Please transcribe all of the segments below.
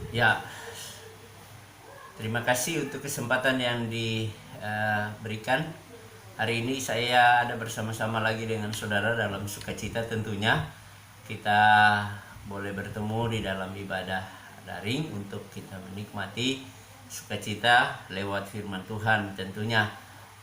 Ya, terima kasih untuk kesempatan yang diberikan. Hari ini saya ada bersama-sama lagi dengan saudara dalam sukacita tentunya. Kita boleh bertemu di dalam ibadah daring untuk kita menikmati sukacita lewat firman Tuhan tentunya.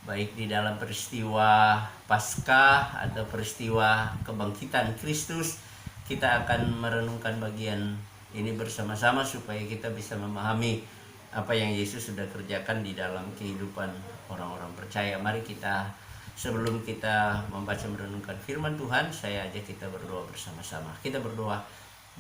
Baik di dalam peristiwa Paskah atau peristiwa kebangkitan Kristus, kita akan merenungkan bagian ini bersama-sama supaya kita bisa memahami apa yang Yesus sudah kerjakan di dalam kehidupan orang-orang percaya. Mari kita, sebelum kita membaca merenungkan firman Tuhan, saya ajak kita berdoa bersama-sama. Kita berdoa.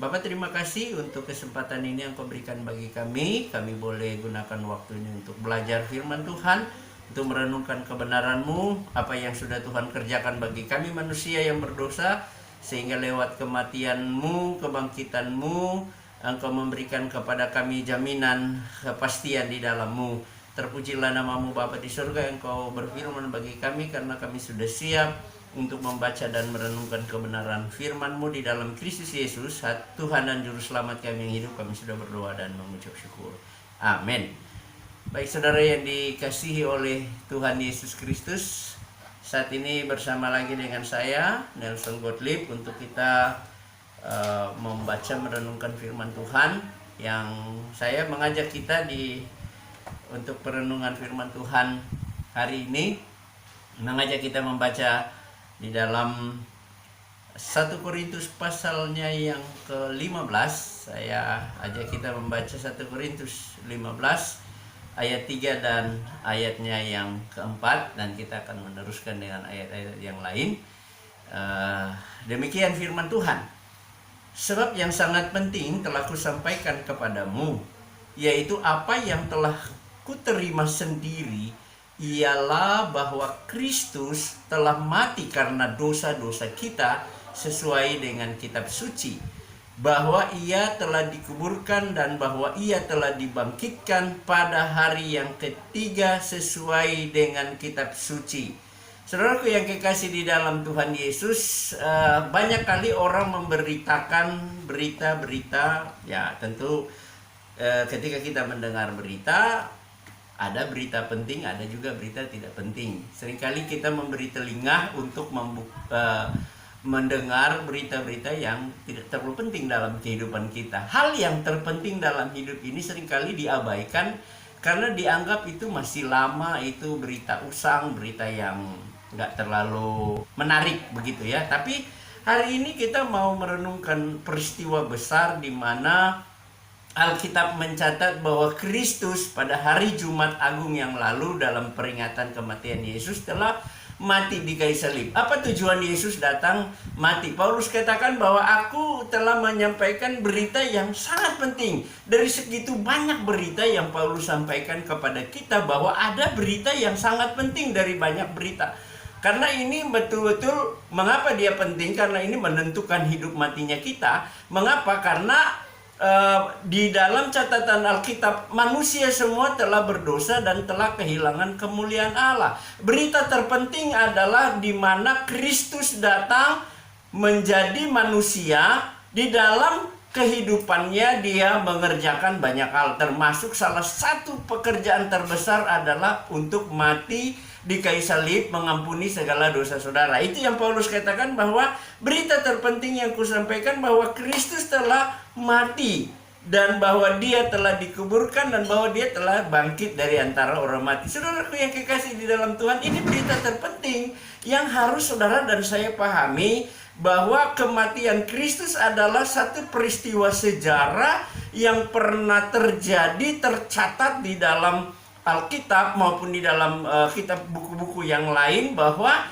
Bapa, terima kasih untuk kesempatan ini yang Kau berikan bagi kami. Kami boleh gunakan waktu ini untuk belajar firman Tuhan, untuk merenungkan kebenaran-Mu, apa yang sudah Tuhan kerjakan bagi kami manusia yang berdosa, sehingga lewat kematian-Mu, kebangkitan-Mu, Engkau memberikan kepada kami jaminan kepastian di dalam-Mu. Terpujilah nama-Mu Bapa di surga, Engkau berfirman bagi kami karena kami sudah siap untuk membaca dan merenungkan kebenaran firman-Mu di dalam Kristus Yesus, Tuhan dan Juru Selamat kami yang hidup. Kami sudah berdoa dan mengucap syukur. Amin. Baik saudara yang dikasihi oleh Tuhan Yesus Kristus, saat ini bersama lagi dengan saya, Nelson Gottlieb, untuk kita membaca merenungkan firman Tuhan. Yang saya mengajak kita untuk perenungan firman Tuhan hari ini, mengajak kita membaca di dalam 1 Korintus pasalnya yang ke-15. Saya ajak kita membaca 1 Korintus 15 ayat 3 dan ayatnya yang ke-4, dan kita akan meneruskan dengan ayat-ayat yang lain. Demikian firman Tuhan. Sebab yang sangat penting telah kusampaikan kepadamu, yaitu apa yang telah kuterima sendiri, ialah bahwa Kristus telah mati karena dosa-dosa kita sesuai dengan kitab suci, bahwa Ia telah dikuburkan dan bahwa Ia telah dibangkitkan pada hari yang ketiga sesuai dengan kitab suci. Saudaraku yang kekasih di dalam Tuhan Yesus, banyak kali orang memberitakan berita-berita. Ya tentu ketika kita mendengar berita, ada berita penting, ada juga berita tidak penting. Seringkali kita memberi telinga untuk mendengar berita-berita yang tidak terlalu penting dalam kehidupan kita. Hal yang terpenting dalam hidup ini seringkali diabaikan karena dianggap itu masih lama, itu berita usang, berita yang nggak terlalu menarik begitu ya. Tapi hari ini kita mau merenungkan peristiwa besar di mana Alkitab mencatat bahwa Kristus pada hari Jumat Agung yang lalu dalam peringatan kematian Yesus telah mati di kayu salib. Apa tujuan Yesus datang mati? Paulus katakan bahwa aku telah menyampaikan berita yang sangat penting. Dari segitu banyak berita yang Paulus sampaikan kepada kita, bahwa ada berita yang sangat penting dari banyak berita. Karena ini betul-betul, mengapa dia penting? Karena ini menentukan hidup matinya kita. Mengapa? Karena di dalam catatan Alkitab, manusia semua telah berdosa dan telah kehilangan kemuliaan Allah. Berita terpenting adalah di mana Kristus datang menjadi manusia. Di dalam kehidupannya dia mengerjakan banyak hal, termasuk salah satu pekerjaan terbesar adalah untuk mati di kayu salib, mengampuni segala dosa saudara. Itu yang Paulus katakan, bahwa berita terpenting yang kusampaikan bahwa Kristus telah mati dan bahwa dia telah dikuburkan dan bahwa dia telah bangkit dari antara orang mati. Saudaraku yang kekasih di dalam Tuhan, ini berita terpenting yang harus saudara dan saya pahami, bahwa kematian Kristus adalah satu peristiwa sejarah yang pernah terjadi, tercatat di dalam Alkitab maupun di dalam kitab buku-buku yang lain, bahwa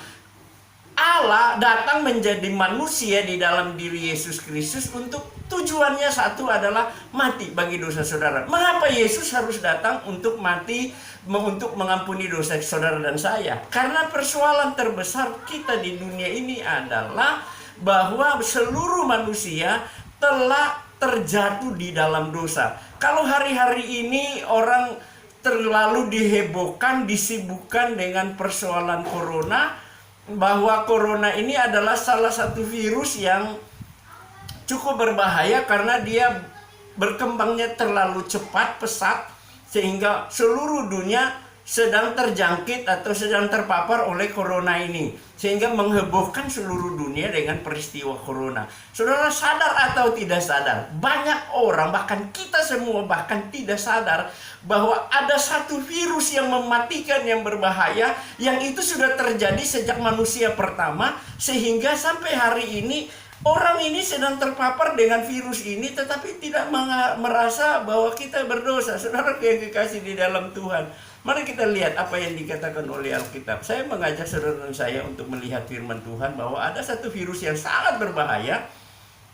Allah datang menjadi manusia di dalam diri Yesus Kristus untuk tujuannya satu adalah mati bagi dosa saudara. Mengapa Yesus harus datang untuk mati, untuk mengampuni dosa saudara dan saya? Karena persoalan terbesar kita di dunia ini adalah bahwa seluruh manusia telah terjatuh di dalam dosa. Kalau hari-hari ini orang terlalu dihebohkan, disibukkan dengan persoalan corona, bahwa corona ini adalah salah satu virus yang cukup berbahaya karena dia berkembangnya terlalu cepat, pesat, sehingga seluruh dunia sedang terjangkit atau sedang terpapar oleh corona ini, sehingga menghebohkan seluruh dunia dengan peristiwa corona. Saudara sadar atau tidak sadar, banyak orang, bahkan kita semua bahkan tidak sadar bahwa ada satu virus yang mematikan, yang berbahaya, yang itu sudah terjadi sejak manusia pertama, sehingga sampai hari ini orang ini sedang terpapar dengan virus ini, tetapi tidak merasa bahwa kita berdosa. Saudara yang dikasih di dalam Tuhan, mari kita lihat apa yang dikatakan oleh Alkitab. Saya mengajak saudara dan saya untuk melihat firman Tuhan bahwa ada satu virus yang sangat berbahaya,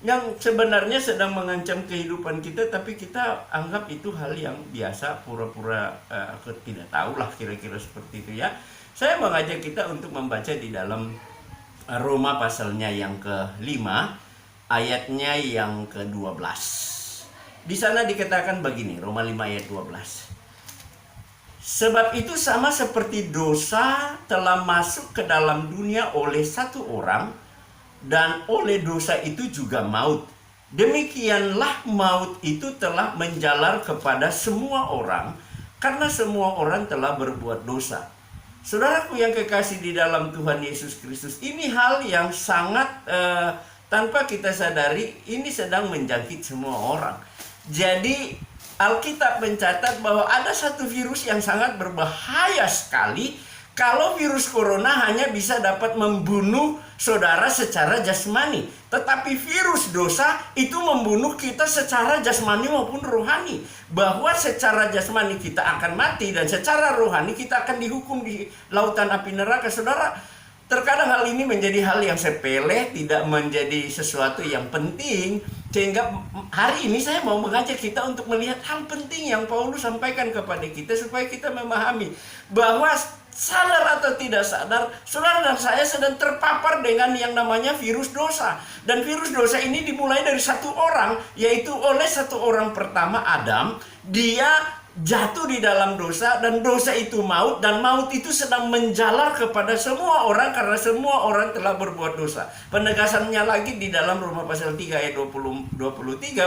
yang sebenarnya sedang mengancam kehidupan kita, tapi kita anggap itu hal yang biasa, pura-pura tidak tahu lah, kira-kira seperti itu ya. Saya mengajak kita untuk membaca di dalam Roma pasalnya yang ke-5, ayatnya yang ke-12. Di sana dikatakan begini, Roma 5 ayat 12. Sebab itu sama seperti dosa telah masuk ke dalam dunia oleh satu orang, dan oleh dosa itu juga maut. Demikianlah maut itu telah menjalar kepada semua orang, karena semua orang telah berbuat dosa. Saudaraku yang kekasih di dalam Tuhan Yesus Kristus, ini hal yang sangat tanpa kita sadari, ini sedang menjangkit semua orang. Jadi Alkitab mencatat bahwa ada satu virus yang sangat berbahaya sekali. Kalau virus corona hanya bisa dapat membunuh saudara secara jasmani, tetapi virus dosa itu membunuh kita secara jasmani maupun rohani. Bahwa secara jasmani kita akan mati, dan secara rohani kita akan dihukum di lautan api neraka. Saudara, terkadang hal ini menjadi hal yang sepele, tidak menjadi sesuatu yang penting, sehingga hari ini saya mau mengajak kita untuk melihat hal penting yang Paulus sampaikan kepada kita, supaya kita memahami bahwa sadar atau tidak sadar, saudara dan saya sedang terpapar dengan yang namanya virus dosa. Dan virus dosa ini dimulai dari satu orang, yaitu oleh satu orang pertama, Adam. Dia jatuh di dalam dosa, dan dosa itu maut, dan maut itu sedang menjalar kepada semua orang karena semua orang telah berbuat dosa. Penegasannya lagi di dalam Roma pasal 3 ayat 23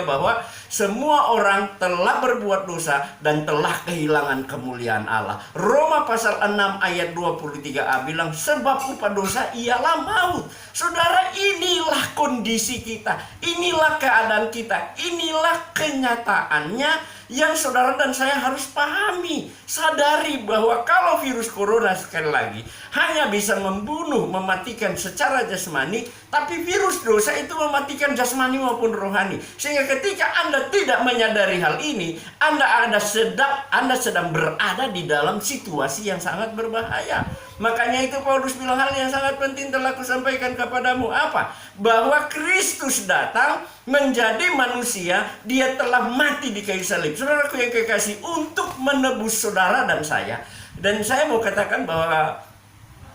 bahwa semua orang telah berbuat dosa dan telah kehilangan kemuliaan Allah. Roma pasal 6 ayat 23a bilang sebab upah dosa ialah maut. Saudara, inilah kondisi kita, inilah keadaan kita, inilah kenyataannya yang saudara dan saya harus pahami, sadari bahwa kalau virus corona sekali lagi hanya bisa membunuh, mematikan secara jasmani, tapi virus dosa itu mematikan jasmani maupun rohani. Sehingga ketika Anda tidak menyadari hal ini, Anda sedang berada di dalam situasi yang sangat berbahaya. Makanya itu Paulus bilang hal yang sangat penting telah kusampaikan kepadamu. Apa? Bahwa Kristus datang menjadi manusia, dia telah mati di kayu salib. Saudaraku yang kekasih, untuk menebus saudara dan saya. Dan saya mau katakan bahwa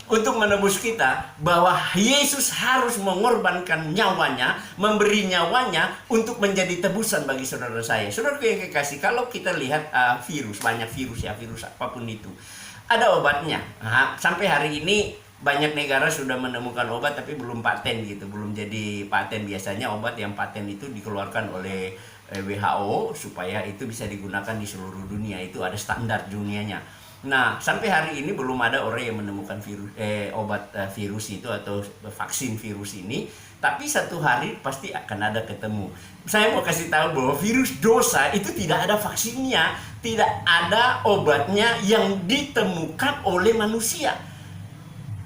untuk menebus kita, bahwa Yesus harus mengorbankan nyawanya, memberi nyawanya untuk menjadi tebusan bagi saudara saya. Saudaraku yang kekasih, kalau kita lihat virus, banyak virus ya, virus apapun itu, ada obatnya. Sampai hari ini banyak negara sudah menemukan obat, tapi belum paten gitu, belum jadi paten. Biasanya obat yang paten itu dikeluarkan oleh WHO supaya itu bisa digunakan di seluruh dunia, itu ada standar dunianya. Nah, sampai hari ini belum ada orang yang menemukan obat virus itu atau vaksin virus ini. Tapi satu hari pasti akan ada ketemu. Saya mau kasih tahu bahwa virus dosa itu tidak ada vaksinnya, tidak ada obatnya yang ditemukan oleh manusia.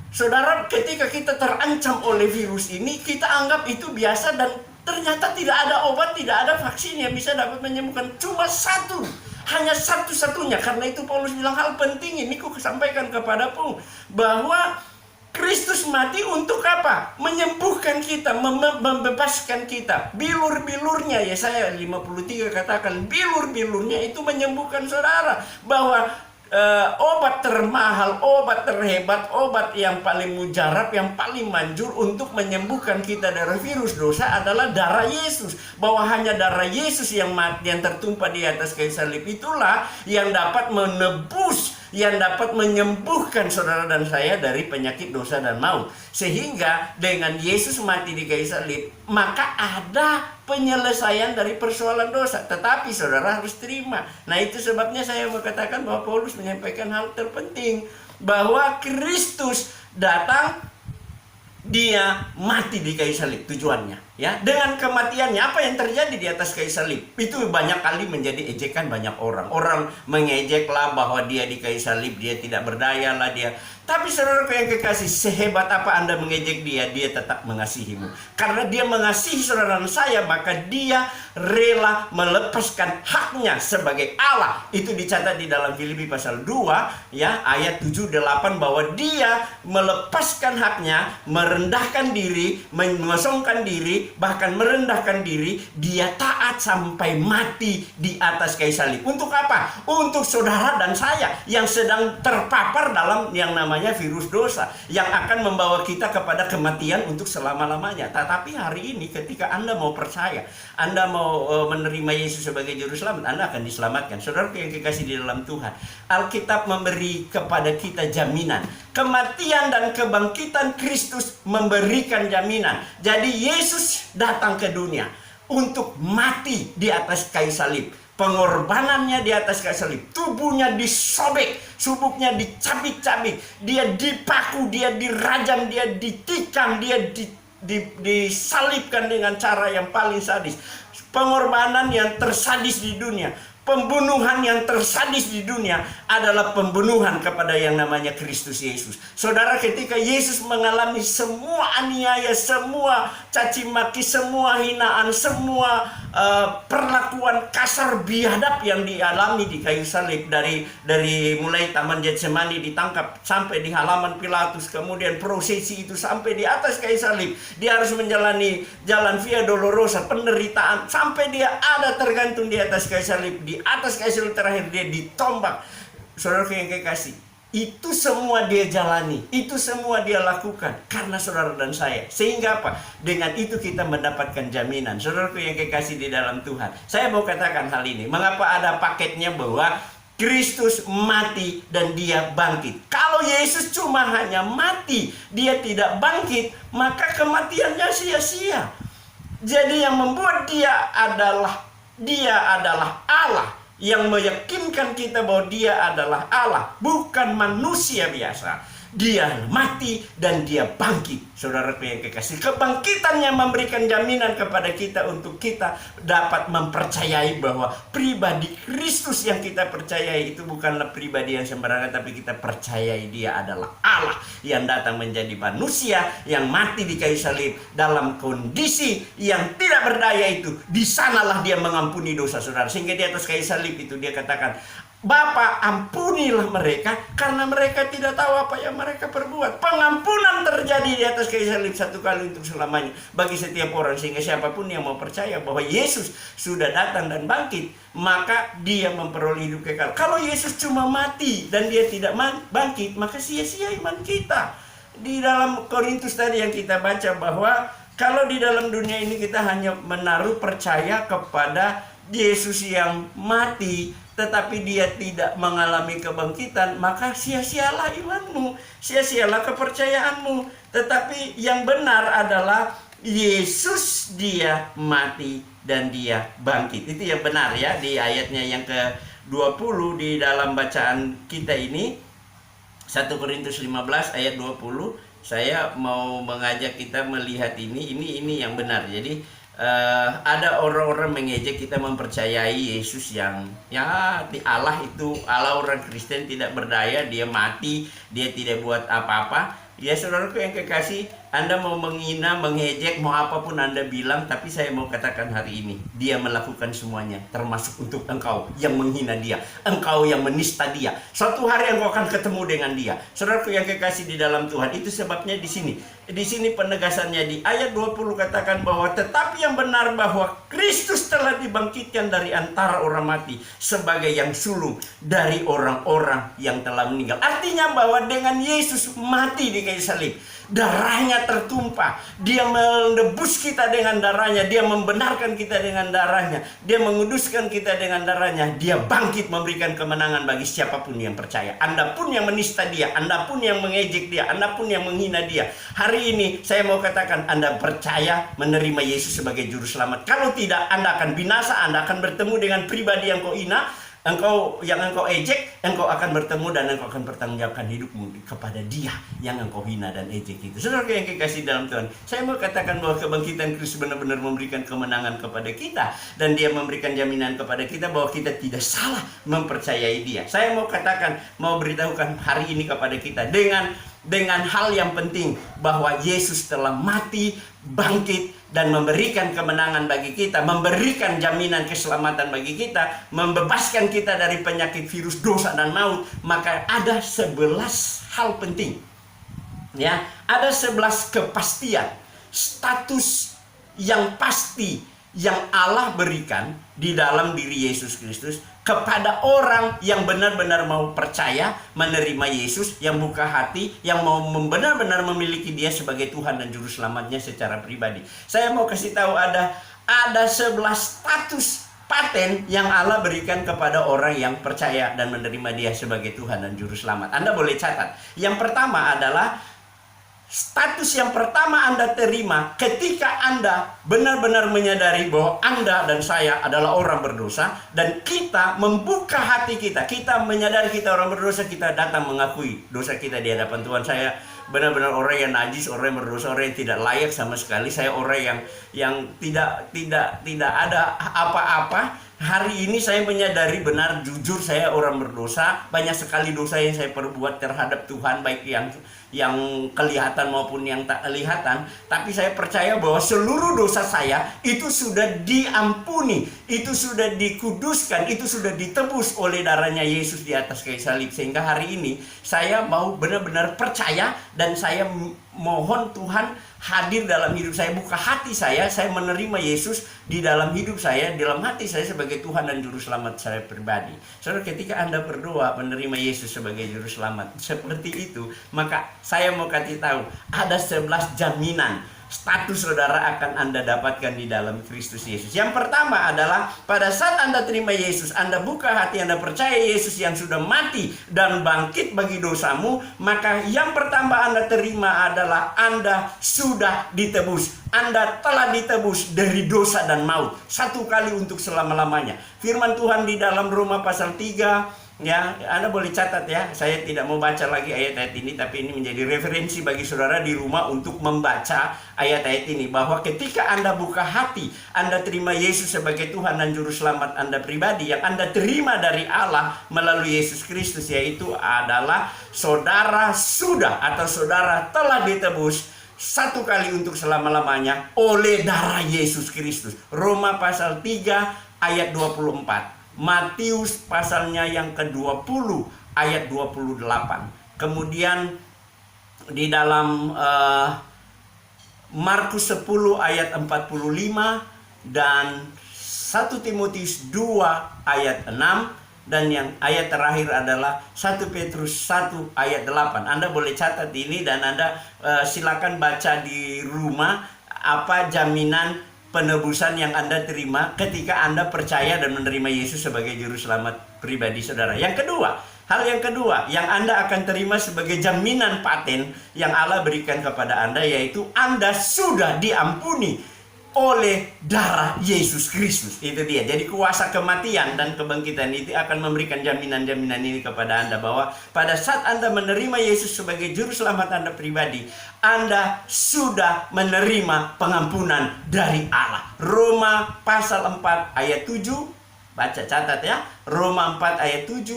Saudara, ketika kita terancam oleh virus ini, kita anggap itu biasa, dan ternyata tidak ada obat, tidak ada vaksin yang bisa dapat menyembuhkan. Cuma satu, hanya satu-satunya. Karena itu Paulus bilang hal penting ini ku sampaikan kepadamu, bahwa Kristus mati untuk apa? Menyembuhkan kita, membebaskan kita. Bilur-bilurnya, Yesaya 53 katakan, bilur-bilurnya itu menyembuhkan saudara. Bahwa obat termahal, obat terhebat, obat yang paling mujarab, yang paling manjur untuk menyembuhkan kita dari virus dosa adalah darah Yesus. Bahwa hanya darah Yesus yang mati, yang tertumpah di atas kayu salib, itulah yang dapat menebus, yang dapat menyembuhkan saudara dan saya dari penyakit dosa dan maut. Sehingga dengan Yesus mati di kayu salib, maka ada penyelesaian dari persoalan dosa. Tetapi saudara harus terima. Nah, itu sebabnya saya mau katakan bahwa Paulus menyampaikan hal terpenting, bahwa Kristus datang, dia mati di kayu salib tujuannya, ya. Dengan kematiannya apa yang terjadi di atas kayu salib itu banyak kali menjadi ejekan banyak orang. Orang mengejeklah bahwa dia di kayu salib, dia tidak berdaya lah dia. Tapi saudaraku yang kekasih, sehebat apa Anda mengejek dia, dia tetap mengasihimu. Karena dia mengasihi saudara dan saya, maka dia rela melepaskan haknya sebagai Allah. Itu dicatat di dalam Filipi pasal 2, ya, ayat 7-8, bahwa dia melepaskan haknya, merendahkan diri, mengosongkan diri, bahkan merendahkan diri. Dia taat sampai mati di atas kayu salib. Untuk apa? Untuk saudara dan saya yang sedang terpapar dalam yang namanya virus dosa, yang akan membawa kita kepada kematian untuk selama-lamanya. Tetapi hari ini ketika Anda mau percaya, Anda mau menerima Yesus sebagai juru selamat, Anda akan diselamatkan. Saudaraku yang kekasih di dalam Tuhan, Alkitab memberi kepada kita jaminan. Kematian dan kebangkitan Kristus memberikan jaminan. Jadi Yesus datang ke dunia untuk mati di atas kayu salib. Pengorbanannya di atas kayu salib, tubuhnya disobek, subuknya dicabik-cabik, dia dipaku, dia dirajam, dia ditikam, dia disalibkan dengan cara yang paling sadis. Pengorbanan yang tersadis di dunia, pembunuhan yang tersadis di dunia adalah pembunuhan kepada yang namanya Kristus Yesus. Saudara, ketika Yesus mengalami semua aniaya, semua caci maki, semua hinaan, semua perlakuan kasar biadab yang dialami di kayu salib, dari mulai Taman Getsemani ditangkap sampai di halaman Pilatus, kemudian prosesi itu sampai di atas kayu salib, dia harus menjalani jalan Via Dolorosa, penderitaan, sampai dia ada tergantung di atas kayu salib. Di atas kayu salib terakhir dia ditombak. Saudara yang kekasih, itu semua dia jalani, itu semua dia lakukan karena saudara dan saya. Sehingga apa? Dengan itu kita mendapatkan jaminan. Saudaraku yang kekasih di dalam Tuhan, saya mau katakan hal ini. Mengapa ada paketnya bahwa Kristus mati dan dia bangkit? Kalau Yesus cuma hanya mati, dia tidak bangkit, maka kematiannya sia-sia. Jadi yang membuat dia adalah Allah, yang meyakinkan kita bahwa dia adalah Allah, bukan manusia biasa. Dia mati dan dia bangkit. Saudara yang kekasih, kebangkitannya memberikan jaminan kepada kita untuk kita dapat mempercayai bahwa pribadi Kristus yang kita percayai itu bukanlah pribadi yang sembarangan, tapi kita percayai dia adalah Allah yang datang menjadi manusia, yang mati di kayu salib dalam kondisi yang tidak berdaya itu. Di sanalah dia mengampuni dosa saudara. Sehingga di atas kayu salib itu dia katakan, Bapa, ampunilah mereka karena mereka tidak tahu apa yang mereka perbuat. Pengampunan terjadi di atas kayu salib satu kali untuk selamanya bagi setiap orang, sehingga siapapun yang mau percaya bahwa Yesus sudah datang dan bangkit, maka dia memperoleh hidup kekal. Kalau Yesus cuma mati dan dia tidak bangkit, maka sia-sia iman kita. Di dalam Korintus tadi yang kita baca bahwa kalau di dalam dunia ini kita hanya menaruh percaya kepada Yesus yang mati, tetapi dia tidak mengalami kebangkitan, maka sia-sialah imanmu, sia-sialah kepercayaanmu. Tetapi yang benar adalah Yesus dia mati dan dia bangkit. Itu yang benar ya, di ayatnya yang ke-20 di dalam bacaan kita ini, 1 Korintus 15 ayat 20. Saya mau mengajak kita melihat ini yang benar. Jadi ada orang-orang mengejek kita mempercayai Yesus yang Allah itu, Allah orang Kristen tidak berdaya, dia mati, dia tidak buat apa-apa. Ya saudaraku yang kekasih, Anda mau menghina, mengejek, mau apapun Anda bilang, tapi saya mau katakan hari ini, dia melakukan semuanya, termasuk untuk engkau yang menghina dia, engkau yang menista dia. Suatu hari engkau akan ketemu dengan dia. Saudaraku yang kekasih di dalam Tuhan, itu sebabnya di sini penegasannya di ayat 20 katakan bahwa tetapi yang benar bahwa Kristus telah dibangkitkan dari antara orang mati sebagai yang sulung dari orang-orang yang telah meninggal. Artinya bahwa dengan Yesus mati di kayu salib, darahnya tertumpah. Dia menebus kita dengan darahnya. Dia membenarkan kita dengan darahnya. Dia menguduskan kita dengan darahnya. Dia bangkit memberikan kemenangan bagi siapapun yang percaya. Anda pun yang menista dia, Anda pun yang mengejek dia, Anda pun yang menghina dia. Hari ini saya mau katakan, Anda percaya menerima Yesus sebagai juru selamat. Kalau tidak, Anda akan binasa. Anda akan bertemu dengan pribadi yang kau hina, yang engkau ejek. Engkau akan bertemu dan engkau akan bertanggungjawabkan hidupmu kepada dia yang engkau hina dan ejek itu. Saudara yang kekasih dalam Tuhan, saya mau katakan bahwa kebangkitan Kristus benar-benar memberikan kemenangan kepada kita, dan dia memberikan jaminan kepada kita bahwa kita tidak salah mempercayai dia. Saya mau katakan, mau beritahukan hari ini kepada kita dengan hal yang penting, bahwa Yesus telah mati, bangkit, dan memberikan kemenangan bagi kita, memberikan jaminan keselamatan bagi kita, membebaskan kita dari penyakit virus dosa dan maut. Maka ada 11 hal penting, ya, ada 11 kepastian, status yang pasti yang Allah berikan di dalam diri Yesus Kristus kepada orang yang benar-benar mau percaya, menerima Yesus, yang buka hati, yang mau benar-benar memiliki dia sebagai Tuhan dan Juru Selamatnya secara pribadi. Saya mau kasih tahu ada 11 status paten yang Allah berikan kepada orang yang percaya dan menerima dia sebagai Tuhan dan Juru Selamat. Anda boleh catat. Yang pertama adalah, status yang pertama Anda terima ketika Anda benar-benar menyadari bahwa Anda dan saya adalah orang berdosa, dan kita membuka hati kita. Kita menyadari kita orang berdosa, kita datang mengakui dosa kita di hadapan Tuhan. Saya benar-benar orang yang najis, orang yang berdosa, orang yang tidak layak sama sekali. Saya orang yang tidak ada apa-apa. Hari ini saya menyadari benar, jujur saya orang berdosa. Banyak sekali dosa yang saya perbuat terhadap Tuhan, baik yang kelihatan maupun yang tak kelihatan. Tapi saya percaya bahwa seluruh dosa saya itu sudah diampuni, itu sudah dikuduskan, itu sudah ditebus oleh darahnya Yesus di atas kayu salib. Sehingga hari ini saya mau benar-benar percaya, dan saya mohon Tuhan hadir dalam hidup saya, buka hati saya menerima Yesus di dalam hidup saya, dalam hati saya sebagai Tuhan dan Juru Selamat saya pribadi. Saudara, ketika Anda berdoa menerima Yesus sebagai Juru Selamat seperti itu, maka saya mau kasih tahu ada 11 jaminan status saudara akan Anda dapatkan di dalam Kristus Yesus. Yang pertama adalah, pada saat Anda terima Yesus, Anda buka hati, Anda percaya Yesus yang sudah mati dan bangkit bagi dosamu, maka yang pertama Anda terima adalah Anda sudah ditebus. Anda telah ditebus dari dosa dan maut, satu kali untuk selama-lamanya. Firman Tuhan di dalam Roma pasal 3, ya, Anda boleh catat ya. Saya tidak mau baca lagi ayat-ayat ini, tapi ini menjadi referensi bagi saudara di rumah untuk membaca ayat-ayat ini. Bahwa ketika Anda buka hati, Anda terima Yesus sebagai Tuhan dan Juru Selamat Anda pribadi, yang Anda terima dari Allah melalui Yesus Kristus, yaitu adalah saudara sudah atau saudara telah ditebus satu kali untuk selama-lamanya oleh darah Yesus Kristus. Roma pasal 3 ayat 24. Matius pasalnya yang ke-20 ayat 28. Kemudian di dalam Markus 10 ayat 45 dan 1 Timotius 2 ayat 6, dan yang ayat terakhir adalah 1 Petrus 1 ayat 8. Anda boleh catat ini, dan Anda silakan baca di rumah apa jaminan penebusan yang Anda terima ketika Anda percaya dan menerima Yesus sebagai Juru Selamat pribadi saudara. Yang kedua, hal yang kedua yang Anda akan terima sebagai jaminan paten yang Allah berikan kepada Anda, yaitu Anda sudah diampuni oleh darah Yesus Kristus. Itu dia. Jadi kuasa kematian dan kebangkitan itu akan memberikan jaminan-jaminan ini kepada Anda, bahwa pada saat Anda menerima Yesus sebagai Juru Selamat Anda pribadi, Anda sudah menerima pengampunan dari Allah. Roma pasal 4 ayat 7. Baca, catat ya. Roma 4 ayat 7.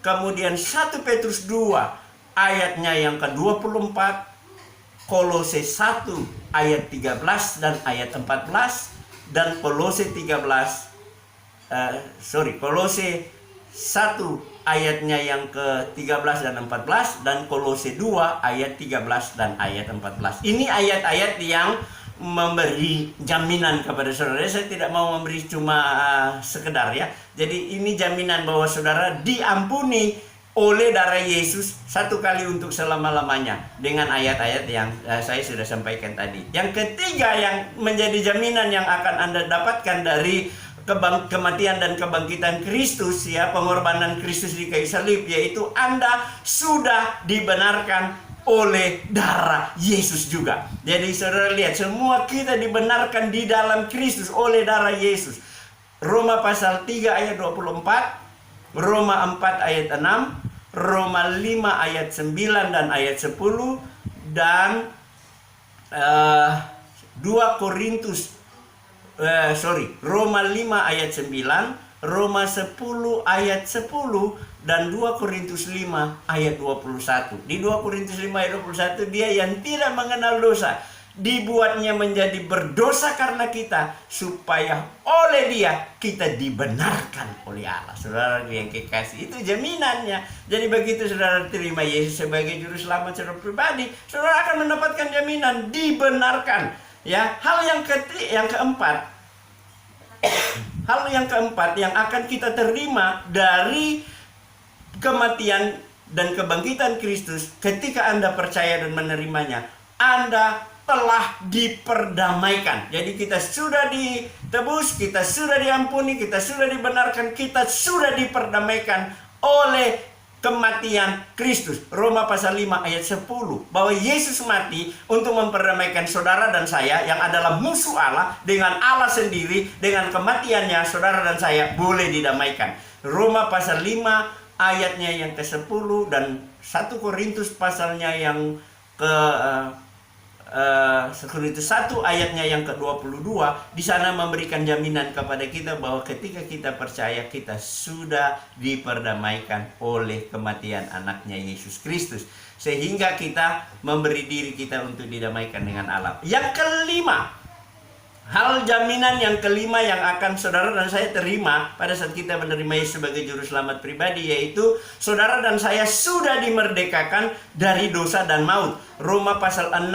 Kemudian 1 Petrus 2 ayatnya yang ke-24. Kolose 1 ayat 13 dan ayat 14, dan Kolose 1 ayatnya yang ke-13 dan 14, dan Kolose 2 ayat 13 dan ayat 14. Ini ayat-ayat yang memberi jaminan kepada saudara. Saya tidak mau memberi cuma sekedar ya. Jadi ini jaminan bahwa saudara diampuni oleh darah Yesus satu kali untuk selama-lamanya, dengan ayat-ayat yang saya sudah sampaikan tadi. Yang ketiga yang menjadi jaminan yang akan Anda dapatkan dari kematian dan kebangkitan Kristus, ya, pengorbanan Kristus di kayu salib, yaitu Anda sudah dibenarkan oleh darah Yesus juga. Jadi saudara lihat, semua kita dibenarkan di dalam Kristus oleh darah Yesus. Roma pasal 3 ayat 24, Roma 4 ayat 6, Roma 5 ayat 9 dan ayat 10, dan 2 Korintus Roma 5 ayat 9, Roma 10 ayat 10, dan 2 Korintus 5 ayat 21. Di 2 Korintus 5 ayat 21, dia yang tidak mengenal dosa dibuatnya menjadi berdosa karena kita, supaya oleh dia kita dibenarkan oleh Allah. Saudara yang kekasih, itu jaminannya. Jadi begitu saudara terima Yesus sebagai juru selamat secara pribadi, saudara akan mendapatkan jaminan dibenarkan. Ya, hal yang keempat yang akan kita terima dari kematian dan kebangkitan Kristus ketika Anda percaya dan menerimanya, Anda telah diperdamaikan. Jadi kita sudah ditebus, kita sudah diampuni, kita sudah dibenarkan, kita sudah diperdamaikan oleh kematian Kristus. Roma pasal 5 ayat 10, bahwa Yesus mati untuk memperdamaikan saudara dan saya yang adalah musuh Allah dengan Allah sendiri. Dengan kematiannya saudara dan saya boleh didamaikan. Roma pasal 5 ayatnya yang ke-10 dan 1 Korintus pasalnya yang Korintus 1 ayatnya yang ke-22, di sana memberikan jaminan kepada kita bahwa ketika kita percaya, kita sudah diperdamaikan oleh kematian anaknya Yesus Kristus, sehingga kita memberi diri kita untuk didamaikan dengan Allah. Yang kelima, hal jaminan yang kelima yang akan saudara dan saya terima pada saat kita menerima Yesus sebagai juru selamat pribadi, yaitu saudara dan saya sudah dimerdekakan dari dosa dan maut. Roma pasal 6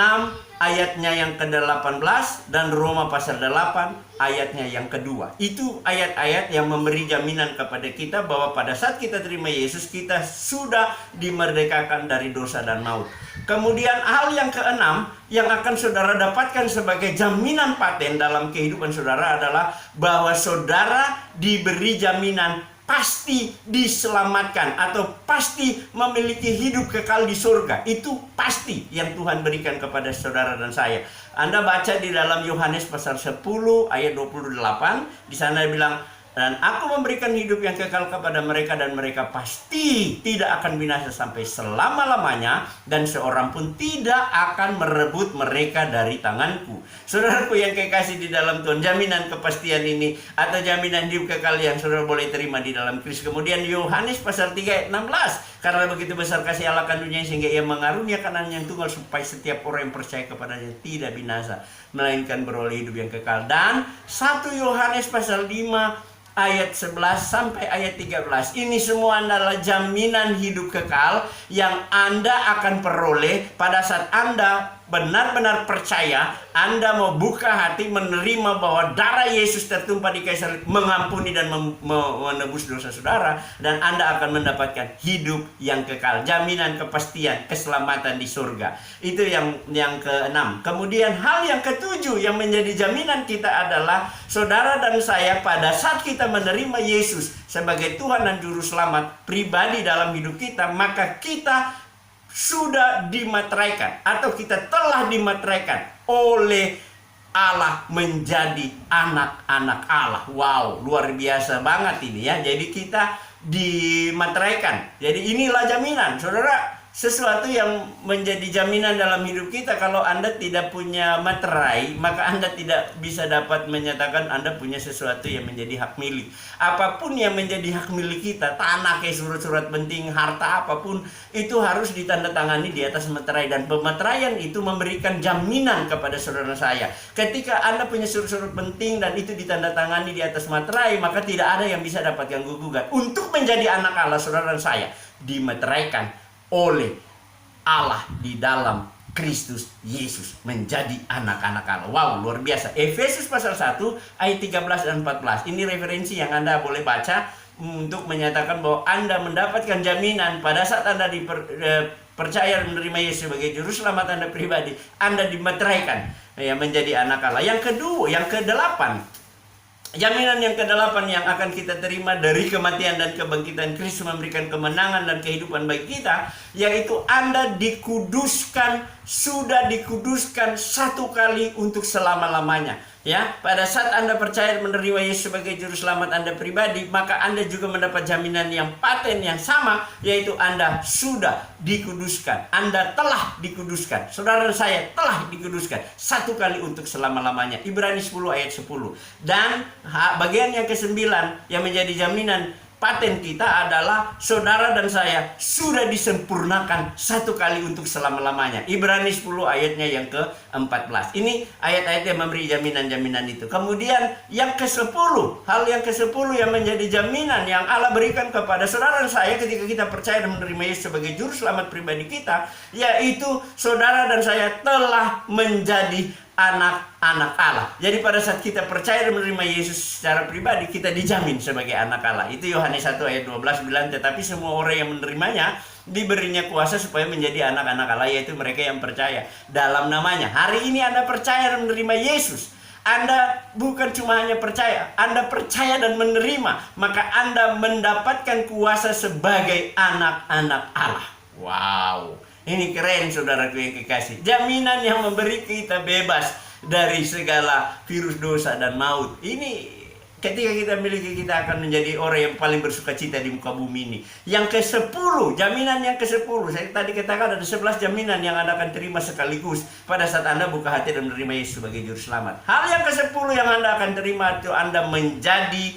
ayatnya yang ke-18 dan Roma pasal 8 ayatnya yang kedua. Itu ayat-ayat yang memberi jaminan kepada kita bahwa pada saat kita terima Yesus, kita sudah dimerdekakan dari dosa dan maut. Kemudian hal yang keenam yang akan saudara dapatkan sebagai jaminan paten dalam kehidupan saudara adalah bahwa saudara diberi jaminan pasti diselamatkan atau pasti memiliki hidup kekal di surga. Itu pasti yang Tuhan berikan kepada saudara dan saya. Anda baca di dalam Yohanes pasal 10 ayat 28, di sana dia bilang, dan aku memberikan hidup yang kekal kepada mereka, dan mereka pasti tidak akan binasa sampai selama-lamanya, dan seorang pun tidak akan merebut mereka dari tanganku. Saudaraku yang kekasih di dalam Tuhan, jaminan kepastian ini atau jaminan hidup kekal yang saudara boleh terima di dalam Kristus. Kemudian Yohanes pasal 3 ayat 16, karena begitu besar kasih Allah akan dunia sehingga ia mengaruniakan anaknya yang tunggal, supaya setiap orang yang percaya kepadanya tidak binasa, melainkan beroleh hidup yang kekal. Dan 1 Yohanes pasal 5 ayat 11 sampai ayat 13. Ini semua adalah jaminan hidup kekal yang Anda akan peroleh pada saat Anda benar-benar percaya, Anda mau buka hati menerima bahwa darah Yesus tertumpah di kayu salib mengampuni dan menebus dosa saudara, dan Anda akan mendapatkan hidup yang kekal, jaminan kepastian keselamatan di surga. Itu yang keenam. Kemudian hal yang ketujuh yang menjadi jaminan kita adalah saudara dan saya pada saat kita menerima Yesus sebagai Tuhan dan Juru Selamat pribadi dalam hidup kita, maka kita sudah dimateraikan atau kita telah dimateraikan oleh Allah menjadi anak-anak Allah. Wow, luar biasa banget ini ya. Jadi kita dimateraikan. Jadi inilah jaminan, saudara. Sesuatu yang menjadi jaminan dalam hidup kita. Kalau Anda tidak punya materai, maka Anda tidak bisa dapat menyatakan Anda punya sesuatu yang menjadi hak milik. Apapun yang menjadi hak milik kita, tanah, kayak surat-surat penting, harta apapun, itu harus ditandatangani di atas materai. Dan pemateraian itu memberikan jaminan kepada saudara saya. Ketika Anda punya surat-surat penting dan itu ditandatangani di atas materai, maka tidak ada yang bisa dapat ganggu-gugat. Untuk menjadi anak Allah, saudara saya dimateraikan oleh Allah di dalam Kristus Yesus, menjadi anak-anak Allah. Wow, luar biasa. Efesus pasal 1 ayat 13 dan 14. Ini referensi yang Anda boleh baca untuk menyatakan bahwa Anda mendapatkan jaminan pada saat Anda percaya menerima Yesus sebagai juru selamat Anda pribadi, Anda dimeteraikan ya menjadi anak Allah. Yang kedua, yang kedelapan, jaminan yang kedelapan yang akan kita terima dari kematian dan kebangkitan Kristus memberikan kemenangan dan kehidupan bagi kita, yaitu Anda dikuduskan, sudah dikuduskan satu kali untuk selama-lamanya. Ya, pada saat Anda percaya menerima Yesus sebagai juru selamat Anda pribadi, maka Anda juga mendapat jaminan yang paten yang sama, yaitu Anda sudah dikuduskan. Anda telah dikuduskan. Saudara saya telah dikuduskan satu kali untuk selama-lamanya. Ibrani 10 ayat 10. Dan bagian yang ke-9 yang menjadi jaminan paten kita adalah saudara dan saya sudah disempurnakan satu kali untuk selama-lamanya. Ibrani 10 ayatnya yang ke-14. Ini ayat-ayat yang memberi jaminan-jaminan itu. Kemudian yang ke-10, hal yang ke-10 yang menjadi jaminan yang Allah berikan kepada saudara dan saya ketika kita percaya dan menerima Yesus sebagai juru selamat pribadi kita, yaitu saudara dan saya telah menjadi anak-anak Allah. Jadi pada saat kita percaya dan menerima Yesus secara pribadi, kita dijamin sebagai anak Allah. Itu Yohanes 1 ayat 12 bilang, tetapi semua orang yang menerimanya diberinya kuasa supaya menjadi anak-anak Allah, yaitu mereka yang percaya dalam namanya. Hari ini Anda percaya dan menerima Yesus. Anda bukan cuma hanya percaya, Anda percaya dan menerima, maka Anda mendapatkan kuasa sebagai anak-anak Allah. Wow. Ini keren saudaraku yang kekasih. Jaminan yang memberi kita bebas dari segala virus dosa dan maut. Ini ketika kita miliki, kita akan menjadi orang yang paling bersuka cita di muka bumi ini. Yang ke-10, jaminan yang ke-10. Saya tadi katakan ada 11 jaminan yang Anda akan terima sekaligus pada saat Anda buka hati dan menerima Yesus sebagai juru selamat. Hal yang ke-10 yang Anda akan terima itu Anda menjadi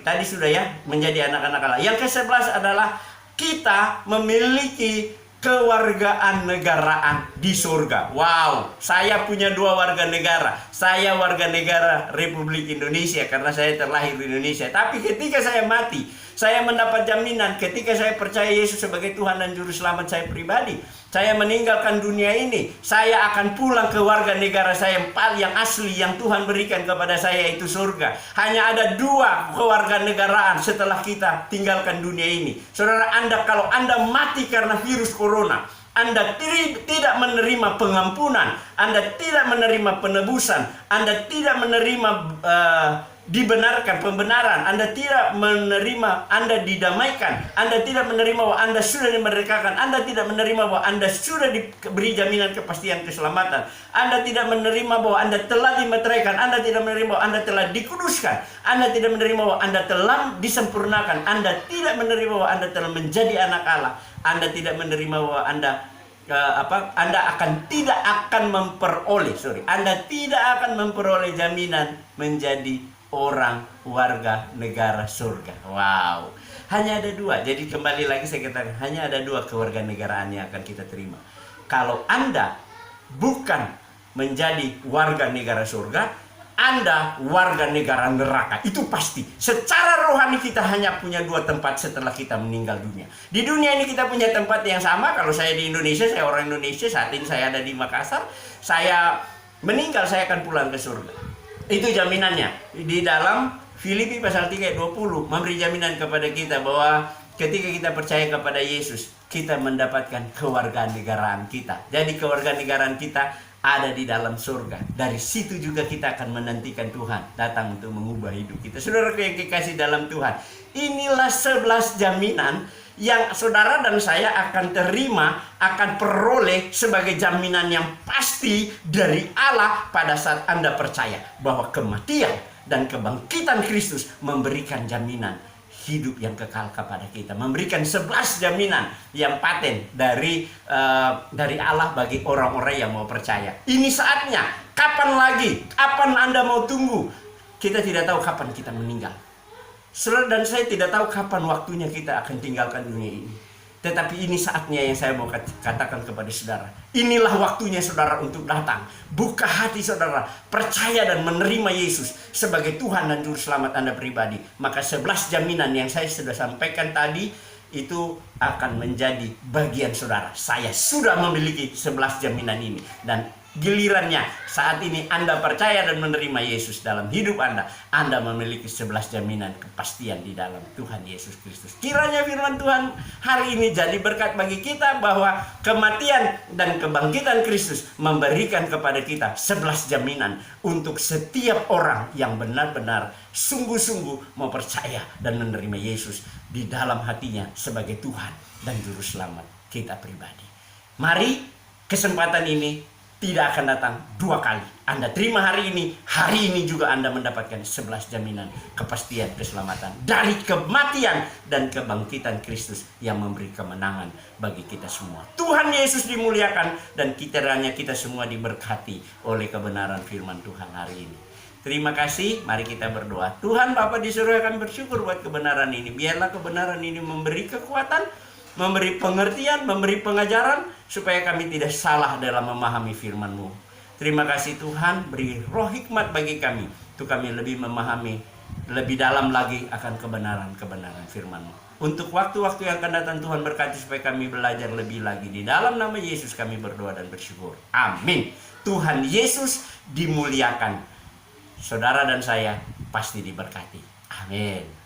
tadi sudah ya, menjadi anak-anak Allah. Yang ke-11 adalah kita memiliki kewargaan negaraan di surga. Wow, saya punya 2 warga negara. Saya warga negara Republik Indonesia karena saya terlahir di Indonesia. Tapi ketika saya mati, saya mendapat jaminan ketika saya percaya Yesus sebagai Tuhan dan Juru Selamat saya pribadi. Saya meninggalkan dunia ini, saya akan pulang ke warga negara saya yang asli yang Tuhan berikan kepada saya, itu surga. Hanya ada 2 kewarganegaraan setelah kita tinggalkan dunia ini. Saudara, kalau Anda mati karena virus corona, Anda tidak menerima pengampunan, Anda tidak menerima penebusan, Anda tidak menerima dibenarkan pembenaran, Anda tidak menerima, Anda didamaikan, Anda tidak menerima bahwa Anda sudah dimerdekakan, Anda tidak menerima bahwa Anda sudah diberi jaminan kepastian keselamatan, Anda tidak menerima bahwa Anda telah dimeteraikan, Anda tidak menerima bahwa Anda telah dikuduskan, Anda tidak menerima bahwa Anda telah disempurnakan, Anda tidak menerima bahwa Anda telah menjadi anak Allah, Anda tidak menerima bahwa Anda tidak akan memperoleh jaminan menjadi orang warga negara surga. Wow. Hanya ada 2. Jadi kembali lagi saya katakan, hanya ada 2 kewarganegaraan yang akan kita terima. Kalau Anda bukan menjadi warga negara surga, Anda warga negara neraka. Itu pasti. Secara rohani kita hanya punya 2 tempat setelah kita meninggal dunia. Di dunia ini kita punya tempat yang sama. Kalau saya di Indonesia, saya orang Indonesia, saat ini saya ada di Makassar, saya meninggal, saya akan pulang ke surga. Itu jaminannya. Di dalam Filipi pasal 3 ayat 20 memberi jaminan kepada kita bahwa ketika kita percaya kepada Yesus, kita mendapatkan kewarganegaraan kita. Jadi kewarganegaraan kita ada di dalam surga. Dari situ juga kita akan menantikan Tuhan datang untuk mengubah hidup kita. Saudaraku yang kekasih dalam Tuhan, inilah 11 jaminan yang saudara dan saya akan terima, akan peroleh sebagai jaminan yang pasti dari Allah pada saat Anda percaya bahwa kematian dan kebangkitan Kristus memberikan jaminan hidup yang kekal kepada kita, memberikan 11 jaminan yang paten dari Allah bagi orang-orang yang mau percaya. Ini saatnya. Kapan lagi? Kapan Anda mau tunggu? Kita tidak tahu kapan kita meninggal. Saudara dan saya tidak tahu kapan waktunya kita akan tinggalkan dunia ini. Tetapi ini saatnya yang saya mau katakan kepada saudara. Inilah waktunya saudara untuk datang. Buka hati saudara. Percaya dan menerima Yesus sebagai Tuhan dan Juru Selamat Anda pribadi. Maka 11 jaminan yang saya sudah sampaikan tadi, itu akan menjadi bagian saudara. Saya sudah memiliki 11 jaminan ini. Dan Gilirannya saat ini Anda percaya dan menerima Yesus dalam hidup Anda memiliki 11 jaminan kepastian di dalam Tuhan Yesus Kristus. Kiranya firman Tuhan hari ini jadi berkat bagi kita, bahwa kematian dan kebangkitan Kristus memberikan kepada kita 11 jaminan untuk setiap orang yang benar-benar sungguh-sungguh mau percaya dan menerima Yesus di dalam hatinya sebagai Tuhan dan Juru Selamat kita pribadi. Mari, kesempatan ini tidak akan datang dua kali. Anda terima hari ini juga Anda mendapatkan 11 jaminan kepastian keselamatan dari kematian dan kebangkitan Kristus yang memberi kemenangan bagi kita semua. Tuhan Yesus dimuliakan dan kiranya kita semua diberkati oleh kebenaran firman Tuhan hari ini. Terima kasih, mari kita berdoa. Tuhan Bapa di surga, kami bersyukur buat kebenaran ini. Biarlah kebenaran ini memberi kekuatan, memberi pengertian, memberi pengajaran, supaya kami tidak salah dalam memahami firman-Mu. Terima kasih Tuhan, beri roh hikmat bagi kami, untuk kami lebih memahami lebih dalam lagi akan kebenaran-kebenaran firman-Mu. Untuk waktu-waktu yang akan datang, Tuhan berkati supaya kami belajar lebih lagi. Di dalam nama Yesus kami berdoa dan bersyukur. Amin. Tuhan Yesus dimuliakan. Saudara dan saya pasti diberkati. Amin.